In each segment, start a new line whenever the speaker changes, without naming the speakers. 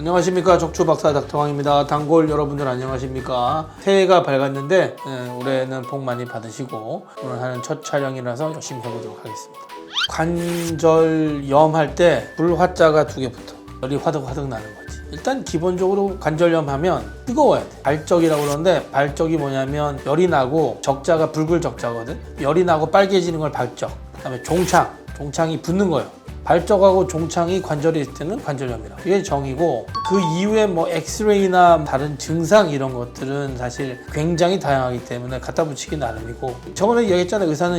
안녕하십니까, 척추박사 닥터왕입니다. 단골 여러분들 안녕하십니까. 새해가 밝았는데 올해는 복 많이 받으시고 오늘 하는 첫 촬영이라서 열심히 해보도록 하겠습니다. 관절염 할 때 불화자가 두 개 붙어 열이 화득화득 나는 거지. 일단 기본적으로 관절염 하면 뜨거워야 돼. 발적이라고 그러는데 발적이 뭐냐면 열이 나고 적자가 붉을 적자거든. 열이 나고 빨개지는 걸 발적. 그다음에 종창이 붓는 거예요. 발적하고 종창이 관절이 있을 때는 관절염이라. 이게 정이고, 그 이후에 뭐 엑스레이나 다른 증상 이런 것들은 사실 굉장히 다양하기 때문에 갖다 붙이기 나름이고, 저번에 얘기했잖아요. 의사는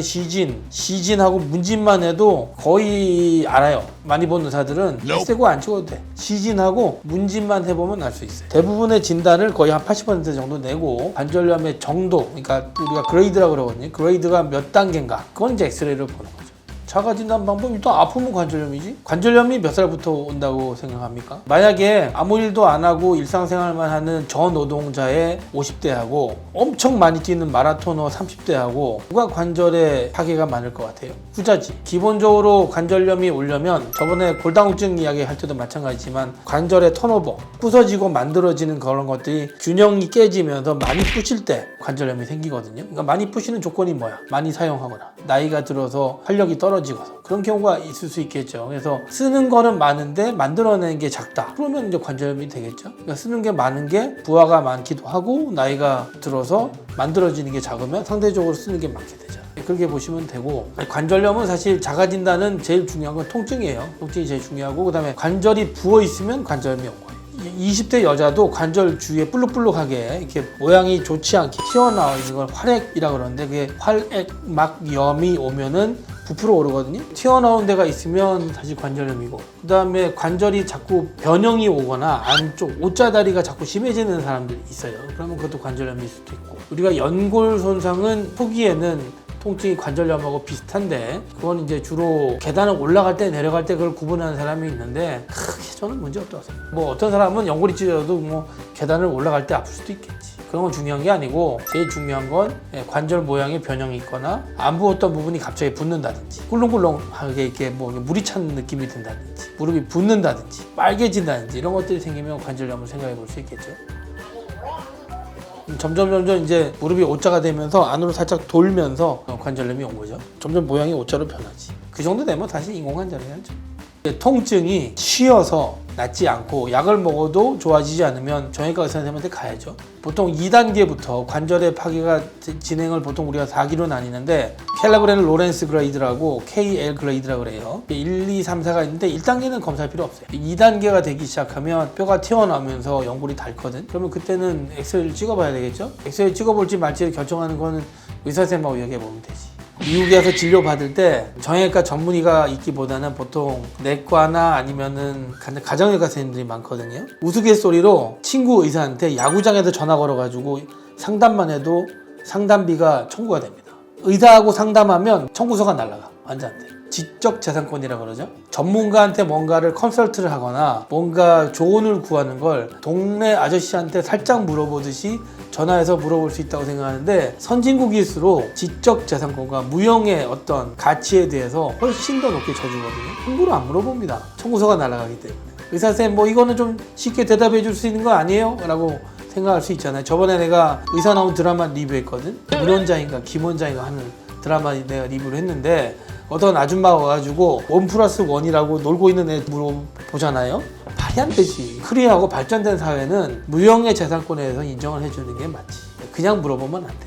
시진하고 문진만 해도 거의 알아요. 많이 본 의사들은 엑스레이 안 찍어도 돼. 시진하고 문진만 해보면 알 수 있어요. 대부분의 진단을 거의 한 80% 정도 내고, 관절염의 정도, 그러니까 우리가 그레이드라고 그러거든요. 그레이드가 몇 단계인가, 그건 이제 엑스레이를 보는 거죠. 자가진단 방법, 일단 아프면 관절염이지. 관절염이 몇 살부터 온다고 생각합니까? 만약에 아무 일도 안 하고 일상생활만 하는 저노동자의 50대하고 엄청 많이 뛰는 마라토너 30대하고 누가 관절에 파괴가 많을 것 같아요? 후자지. 기본적으로 관절염이 오려면, 저번에 골다공증 이야기 할 때도 마찬가지지만 관절의 턴오버, 부서지고 만들어지는 그런 것들이 균형이 깨지면서 많이 부실 때 관절염이 생기거든요. 그러니까 많이 부시는 조건이 뭐야? 많이 사용하거나 나이가 들어서 활력이 떨어지거나 그런 경우가 있을 수 있겠죠. 그래서 쓰는 거는 많은데 만들어내는 게 작다. 그러면 이제 관절염이 되겠죠. 그러니까 쓰는 게 많은 게 부하가 많기도 하고, 나이가 들어서 만들어지는 게 작으면 상대적으로 쓰는 게 많게 되죠. 그렇게 보시면 되고, 관절염은 사실 자가진단은 제일 중요한 건 통증이에요. 통증이 제일 중요하고, 그 다음에 관절이 부어 있으면 관절염이 온 거예요. 20대 여자도 관절 주위에 볼록볼록하게 이렇게 모양이 좋지 않게 튀어나오는 걸 활액이라고 그러는데, 그게 활액막염이 오면은 부풀어 오르거든요. 튀어나온 데가 있으면 사실 관절염이고, 그 다음에 관절이 자꾸 변형이 오거나 안쪽 옷자다리가 자꾸 심해지는 사람들이 있어요. 그러면 그것도 관절염일 수도 있고, 우리가 연골 손상은 초기에는 통증이 관절염하고 비슷한데, 그건 이제 주로 계단을 올라갈 때 내려갈 때 그걸 구분하는 사람이 있는데, 크게 저는 문제 없다고 생각해요. 뭐 어떤 사람은 연골이 찢어져도 뭐 계단을 올라갈 때 아플 수도 있겠지. 그런 건 중요한 게 아니고, 제일 중요한 건 관절 모양의 변형이 있거나 안 부었던 부분이 갑자기 붓는다든지, 꿀렁꿀렁하게 이렇게 뭐 물이 찬 느낌이 든다든지, 무릎이 붓는다든지, 빨개진다든지, 이런 것들이 생기면 관절염을 생각해 볼 수 있겠죠. 점점 이제 무릎이 O자가 되면서 안으로 살짝 돌면서 관절염이 온 거죠. 점점 모양이 O자로 변하지. 그 정도 되면 다시 인공관절해야죠. 통증이 쉬어서 낫지 않고 약을 먹어도 좋아지지 않으면 정형외과 의사 선생님한테 가야죠. 보통 2단계부터 관절의 파괴가 진행을 보통 우리가 4기로 나뉘는데, 켈라그레는 로렌스 그레이드라고 KL 그레이드라고 그래요. 1, 2, 3, 4가 있는데 1단계는 검사할 필요 없어요. 2단계가 되기 시작하면 뼈가 튀어나오면서 연골이 닳거든. 그러면 그때는 엑스레이를 찍어봐야 되겠죠. 엑스레이 찍어볼지 말지를 결정하는 거는 의사 선생님하고 얘기해보면 되지. 미국에서 진료받을 때 정형외과 전문의가 있기보다는 보통 내과나 아니면은 가정의과 선생님들이 많거든요. 우스갯소리로 친구 의사한테 야구장에서 전화 걸어가지고 상담만 해도 상담비가 청구가 됩니다. 의사하고 상담하면 청구서가 날아가. 완전 안 돼. 지적재산권이라고 그러죠. 전문가한테 뭔가를 컨설트를 하거나 뭔가 조언을 구하는 걸 동네 아저씨한테 살짝 물어보듯이 전화해서 물어볼 수 있다고 생각하는데, 선진국일수록 지적재산권과 무형의 어떤 가치에 대해서 훨씬 더 높게 쳐주거든요. 함부로 안 물어봅니다. 청구서가 날아가기 때문에. 의사 선생님, 뭐 이거는 좀 쉽게 대답해 줄 수 있는 거 아니에요? 라고 생각할 수 있잖아요. 저번에 내가 의사 나온 드라마 리뷰했거든. 문원장인가 김원장인가 하는 드라마 내가 리뷰를 했는데, 어떤 아줌마가 와가지고 1+1이라고 놀고 있는 애 물어보잖아요. 말이 안 되지. 프리하고 발전된 사회는 무형의 재산권에 대해서 인정을 해주는 게 맞지. 그냥 물어보면 안 돼.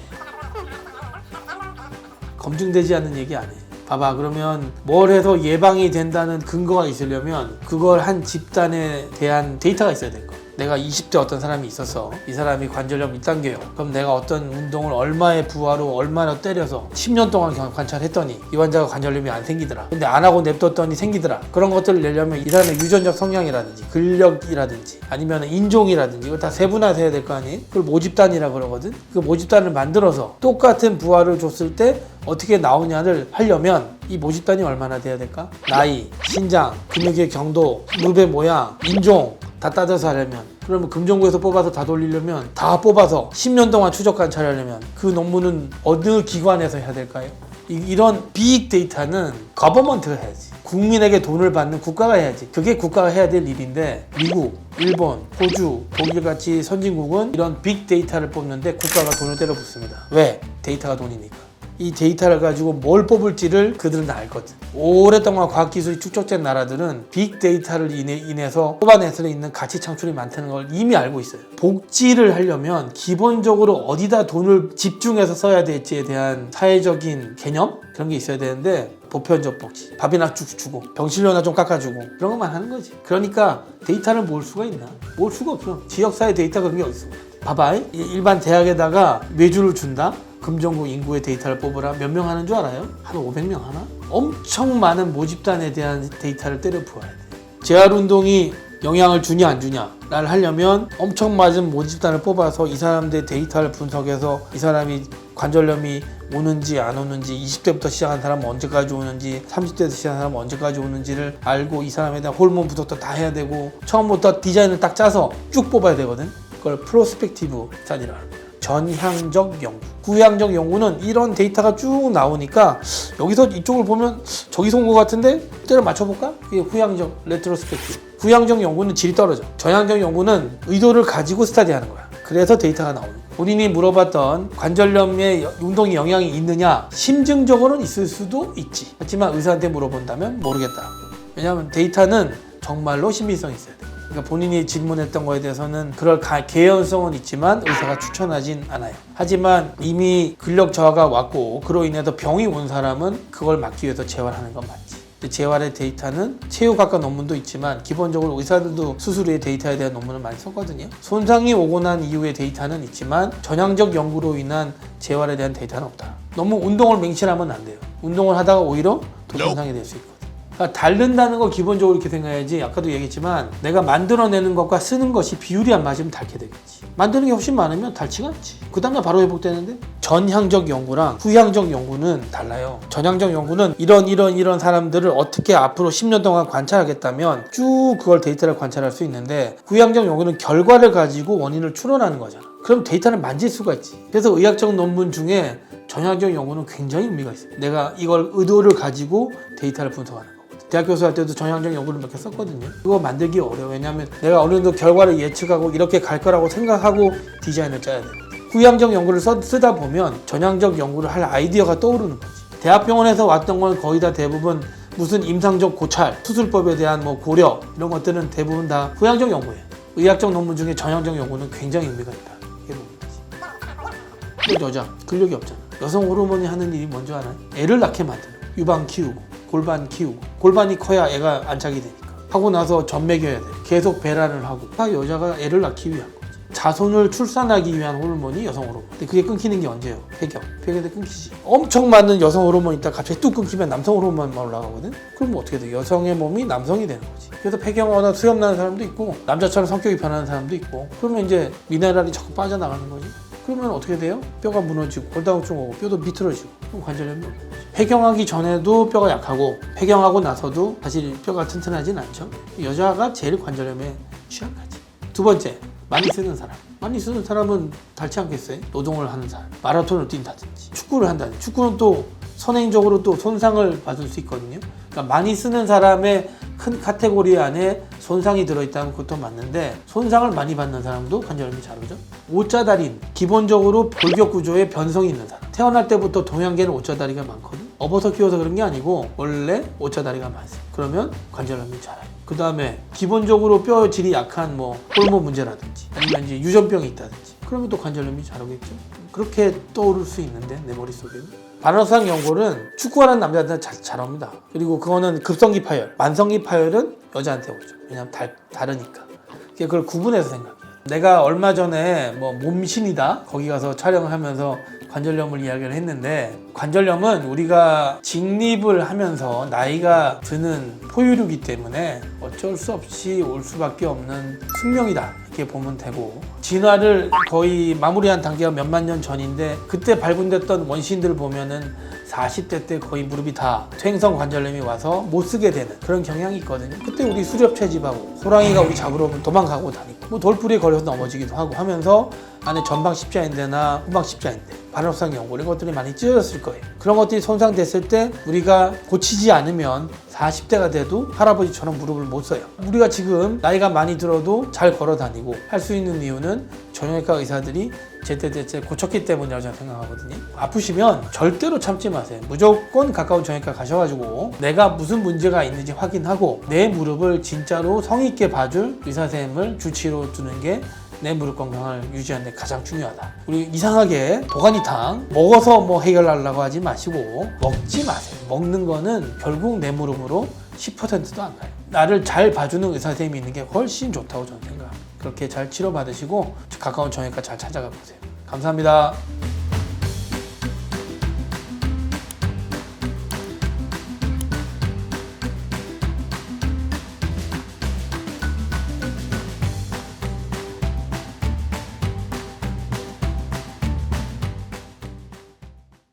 검증되지 않는 얘기 안 해. 봐봐, 그러면 뭘 해서 예방이 된다는 근거가 있으려면 그걸 한 집단에 대한 데이터가 있어야 될 거야. 내가 20대 어떤 사람이 있었어. 이 사람이 관절염 1단계요. 그럼 내가 어떤 운동을 얼마의 부하로 얼마나 때려서 10년 동안 관찰했더니 이 환자가 관절염이 안 생기더라. 근데 안 하고 냅뒀더니 생기더라. 그런 것들을 내려면 이 사람의 유전적 성향이라든지 근력이라든지 아니면 인종이라든지 이거 다 세분화해야 될 거 아니에요? 그걸 모집단이라고 그러거든. 그 모집단을 만들어서 똑같은 부하를 줬을 때 어떻게 나오냐를 하려면 이 모집단이 얼마나 돼야 될까? 나이, 신장, 근육의強도, 무릎의 모양, 인종 다 따져서 하려면, 그러면 금정구에서 뽑아서 다 돌리려면, 다 뽑아서 10년 동안 추적 관찰하려면 그 논문은 어느 기관에서 해야 될까요? 이런 빅 데이터는 거버먼트가 해야지. 국민에게 돈을 받는 국가가 해야지. 그게 국가가 해야 될 일인데 미국, 일본, 호주, 독일같이 선진국은 이런 빅데이터를 뽑는데 국가가 돈을 때려 붓습니다. 왜? 데이터가 돈이니까. 이 데이터를 가지고 뭘 뽑을지를 그들은 다 알거든. 오랫동안 과학기술이 축적된 나라들은 빅데이터를 인해서 뽑아낼 수 있는 가치 창출이 많다는 걸 이미 알고 있어요. 복지를 하려면 기본적으로 어디다 돈을 집중해서 써야 될지에 대한 사회적인 개념? 그런 게 있어야 되는데 보편적 복지, 밥이나 쭉 주고 병실료나 좀 깎아주고 그런 것만 하는 거지. 그러니까 데이터를 모을 수가 있나? 모을 수가 없어. 지역사회 데이터 그런 게 어딨어. 봐봐, 일반 대학에다가 외주를 준다? 금정구 인구의 데이터를 뽑으라. 몇 명 하는 줄 알아요? 한 500명 하나? 엄청 많은 모집단에 대한 데이터를 때려 부어야 돼. 재활운동이 영향을 주냐 안 주냐를 하려면 엄청 많은 모집단을 뽑아서 이 사람들의 데이터를 분석해서 이 사람이 관절염이 오는지 안 오는지, 20대부터 시작한 사람은 언제까지 오는지, 30대부터 시작한 사람은 언제까지 오는지를 알고 이 사람에 대한 호르몬 분석도 다 해야 되고 처음부터 디자인을 딱 짜서 쭉 뽑아야 되거든. 그걸 프로스펙티브 스터디라고 합니다. 전향적 연구. 후향적 연구는 이런 데이터가 쭉 나오니까 여기서 이쪽을 보면 저기서 온 것 같은데 때려 맞춰볼까? 그게 후향적 레트로스펙티브. 후향적 연구는 질이 떨어져. 전향적 연구는 의도를 가지고 스터디하는 거야. 그래서 데이터가 나오는 거야. 본인이 물어봤던 관절염에 운동에 영향이 있느냐? 심증적으로는 있을 수도 있지. 하지만 의사한테 물어본다면 모르겠다. 왜냐하면 데이터는 정말로 신빙성이 있어야 돼. 그러니까 본인이 질문했던 거에 대해서는 그럴 개연성은 있지만 의사가 추천하진 않아요. 하지만 이미 근력 저하가 왔고 그로 인해서 병이 온 사람은 그걸 막기 위해서 재활하는 건 맞지. 재활의 데이터는 체육학과 논문도 있지만 기본적으로 의사들도 수술 후의 데이터에 대한 논문을 많이 썼거든요. 손상이 오고 난 이후의 데이터는 있지만 전향적 연구로 인한 재활에 대한 데이터는 없다. 너무 운동을 맹신하면 안 돼요. 운동을 하다가 오히려 더 손상이 될 수 있거든. 그러니까 닳는다는 거 기본적으로 이렇게 생각해야지. 아까도 얘기했지만 내가 만들어내는 것과 쓰는 것이 비율이 안 맞으면 닳게 되겠지. 만드는 게 훨씬 많으면 닳지가 않지. 그 다음날 바로 회복되는데. 전향적 연구랑 후향적 연구는 달라요. 전향적 연구는 이런 사람들을 어떻게 앞으로 10년 동안 관찰하겠다면 쭉 그걸 데이터를 관찰할 수 있는데, 후향적 연구는 결과를 가지고 원인을 추론하는 거잖아. 그럼 데이터를 만질 수가 있지. 그래서 의학적 논문 중에 전향적 연구는 굉장히 의미가 있어요. 내가 이걸 의도를 가지고 데이터를 분석하는 거. 대학 교수 할 때도 전향적 연구를 몇 개 썼거든요. 그거 만들기 어려워. 왜냐하면 내가 어느 정도 결과를 예측하고 이렇게 갈 거라고 생각하고 디자인을 짜야 돼. 후향적 연구를 쓰다 보면 전향적 연구를 할 아이디어가 떠오르는 거지. 대학병원에서 왔던 건 거의 다 대부분 무슨 임상적 고찰, 수술법에 대한 뭐 고려 이런 것들은 대부분 다 후향적 연구예요. 의학적 논문 중에 전향적 연구는 굉장히 의미가 있다. 이게 뭡니까? 또 여자, 근력이 없잖아. 여성 호르몬이 하는 일이 뭔지 알아요? 애를 낳게 만드는 거예요. 유방 키우고 골반 키우고, 골반이 커야 애가 안착이 되니까. 하고 나서 젖 먹여야 돼. 계속 배란을 하고. 다 여자가 애를 낳기 위한 거지. 자손을 출산하기 위한 호르몬이 여성 호르몬. 근데 그게 끊기는 게 언제예요? 폐경. 폐경에 끊기지. 엄청 많은 여성 호르몬이 있다 갑자기 뚝 끊기면 남성 호르몬만 올라가거든? 그럼 뭐 어떻게 돼? 여성의 몸이 남성이 되는 거지. 그래서 폐경하거나 수염 나는 사람도 있고, 남자처럼 성격이 변하는 사람도 있고, 그러면 이제 미네랄이 자꾸 빠져나가는 거지. 그러면 어떻게 돼요? 뼈가 무너지고 골다공증 오고 뼈도 비틀어지고 그럼 관절염이 오는 거죠. 폐경하기 전에도 뼈가 약하고 폐경하고 나서도 사실 뼈가 튼튼하진 않죠. 여자가 제일 관절염에 취약하지. 두 번째, 많이 쓰는 사람. 많이 쓰는 사람은 닳지 않겠어요? 노동을 하는 사람, 마라톤을 뛴다든지 축구를 한다든지. 축구는 또 선행적으로 또 손상을 받을 수 있거든요. 그러니까 많이 쓰는 사람의 큰 카테고리 안에 손상이 들어있다는 것도 맞는데, 손상을 많이 받는 사람도 관절염이 잘 오죠. 오자다리인, 기본적으로 골격 구조에 변성이 있는 사람. 태어날 때부터 동양계는 오자다리가 많거든. 업어서 키워서 그런 게 아니고 원래 오자다리가 많습니다. 그러면 관절염이 잘 와요. 그 다음에 기본적으로 뼈 질이 약한 뭐 호르몬 문제라든지 아니면 이제 유전병이 있다든지 그러면 또 관절염이 잘 오겠죠. 그렇게 떠오를 수 있는데 내 머릿속에는. 반응성 연골은 축구하는 남자한테 잘 옵니다. 그리고 그거는 급성기 파열, 만성기 파열은 여자한테 오죠. 왜냐면 다르니까. 그걸 구분해서 생각해요. 내가 얼마 전에 뭐 몸신이다 거기 가서 촬영을 하면서 관절염을 이야기를 했는데, 관절염은 우리가 직립을 하면서 나이가 드는 포유류이기 때문에 어쩔 수 없이 올 수밖에 없는 숙명이다 이렇게 보면 되고, 진화를 거의 마무리한 단계가 몇만 년 전인데 그때 발견됐던 원시인들을 보면은 40대 때 거의 무릎이 다 퇴행성 관절염이 와서 못 쓰게 되는 그런 경향이 있거든요. 그때 우리 수렵 채집하고 호랑이가 우리 잡으러 오면 도망가고 다니고 뭐 돌부리에 걸려서 넘어지기도 하고 하면서 안에 전방 십자인대나 후방 십자인대, 간혹성 연골 이런 것들이 많이 찢어졌을 거예요. 그런 것들이 손상됐을 때 우리가 고치지 않으면 40대가 돼도 할아버지처럼 무릎을 못 써요. 우리가 지금 나이가 많이 들어도 잘 걸어 다니고 할 수 있는 이유는 정형외과 의사들이 제때제때 고쳤기 때문이라고 저는 생각하거든요. 아프시면 절대로 참지 마세요. 무조건 가까운 정형외과 가셔가지고 내가 무슨 문제가 있는지 확인하고 내 무릎을 진짜로 성의 있게 봐줄 의사 선생님을 주치의로 두는 게 내 무릎 건강을 유지하는 데 가장 중요하다. 우리 이상하게 도가니탕 먹어서 뭐 해결하려고 하지 마시고 먹지 마세요. 먹는 거는 결국 내 무릎으로 10%도 안 가요. 나를 잘 봐주는 의사 선생님이 있는 게 훨씬 좋다고 저는 생각합니다. 그렇게 잘 치료받으시고 가까운 정형외과 잘 찾아가 보세요. 감사합니다.